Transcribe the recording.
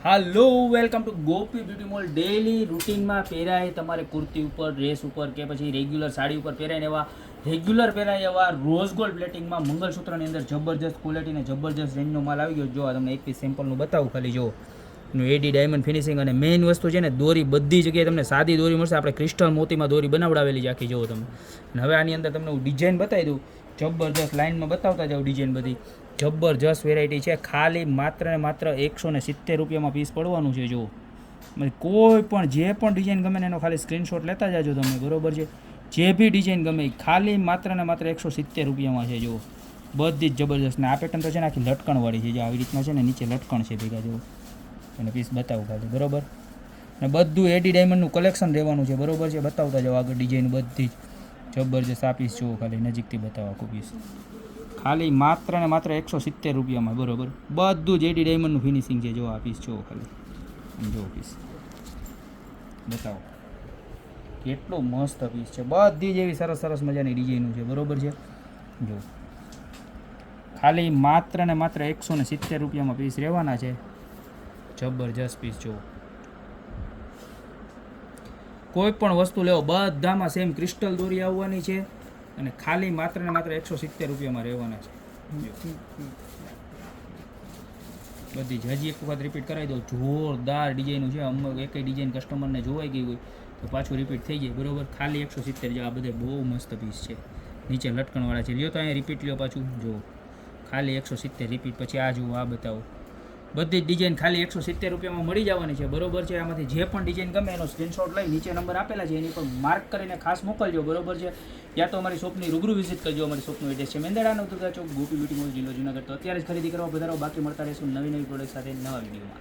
Hello welcome to Gopi beauty mall. Daily રૂટીનમાં પહેરાય તમારે કુર્તી ઉપર, ડ્રેસ ઉપર કે પછી રેગ્યુલર સાડી ઉપર પહેરાય એવા રેગ્યુલર પહેરાય એવા રોઝ ગોલ્ડ પ્લેટિંગમાં મંગલસૂત્રની અંદર જબરજસ્ત ક્વોલિટી અને જબરજસ્ત રેન્જનો માલ આવી ગયો. જો આ તમને એક પીસ સેમ્પલનું બતાવું ખાલી. જો એનું એડી ડાયમંડ ફિનિશિંગ અને મેઇન વસ્તુ છે ને, દોરી બધી જગ્યાએ તમને સાદી દોરી મળશે. આપણે ક્રિસ્ટલ મોતીમાં દોરી બનાવડાવેલી છે આખી. જુઓ તમે. અને હવે આની અંદર તમને હું ડિઝાઇન બતાવી દઉં. જબરજસ્ત લાઇનમાં બતાવતા જાઉં ડિઝાઇન બધી. જબરજસ્ત વેરાયટી છે. ખાલી માત્ર ને માત્ર 170 રૂપિયામાં પીસ પડવાનું છે. જો કોઈ પણ જે પણ ડિઝાઇન ગમે ને એનો ખાલી સ્ક્રીનશોટ લેતા જાજો તમે, બરોબર છે. જે બી ડિઝાઇન ગમે ખાલી માત્ર ને માત્ર 170 રૂપિયામાં છે. જો બધી જ જબરજસ્ત. ને આ પેટર્ન તો છે ને આખી લટકણવાળી છે. જે આવી રીતના છે ને નીચે લટકણ છે ભેગા. જો અને પીસ બતાવું ખાલી, બરોબર. ને બધું એડી ડાયમંડનું કલેક્શન રહેવાનું છે, બરોબર છે. બતાવતા જાઓ આગળ ડિઝાઇન બધી જ જબરજસ્ત. આ પીસ જુઓ ખાલી નજીકથી બતાવો. આખું પીસ ખાલી માત્ર ને માત્ર 170 રૂપિયામાં, બરોબર. બધું જ એડી ડાયમંડનું ફિનિશિંગ છે. જો આ પીસ જુઓ ખાલી. જો પીસ બતાવો કેટલું મસ્ત પીસ છે. બધી જ એવી સરસ સરસ મજાની ડિઝાઇનું છે, બરોબર છે. જો ખાલી માત્ર ને માત્ર 170 રૂપિયામાં પીસ રહેવાના છે. જબરજસ્ત પીસ. જુઓ કોઈ પણ વસ્તુ લેવો બધામાં સેમ ક્રિસ્ટલ દોરી આવવાની છે અને ખાલી માત્ર ને માત્ર 170 રૂપિયામાં રહેવાના છે. બધી જ હજી એક વખત રિપીટ કરાવી દઉં. જોરદાર ડિઝાઇનું છે. અમુક એકેય ડિઝાઇન કસ્ટમરને જોવાઈ ગઈ હોય તો પાછું રિપીટ થઈ જાય, બરોબર. ખાલી 170. જો આ બધે બહુ મસ્ત પીસ છે. નીચે લટકણવાળા છે. લ્યો તો અહીંયા રિપીટ લ્યો પાછું. જો ખાલી 170 રિપીટ. પછી આ જુઓ, આ બતાવો. બધી જ ડિઝાઇન ખાલી 170 રૂપિયામાં મળી જવાની છે, બરોબર છે. આમાંથી જે પણ ડિઝાઇન ગમે એનો સ્ક્રીનશોટ લઈ નીચે નંબર આપેલા છે એની પર માર્ક કરીને ખાસ મોકલજો, બરોબર છે. યા તો અમારી શોપની રૂબરૂ વિઝિટ કરજો. અમારી શોપનું એડ્રેસ છે મેંદરડા નવદુર્ગા ચોક, ગોપી બ્યુટી મોલ, જિલ્લો જુનાગઢ. તો અત્યારે જ ખરીદી કરવા વધારો. બાકી મળતા રહેશું નવી નવી પ્રોડક્ટ સાથે નવા વિડીયોમાં.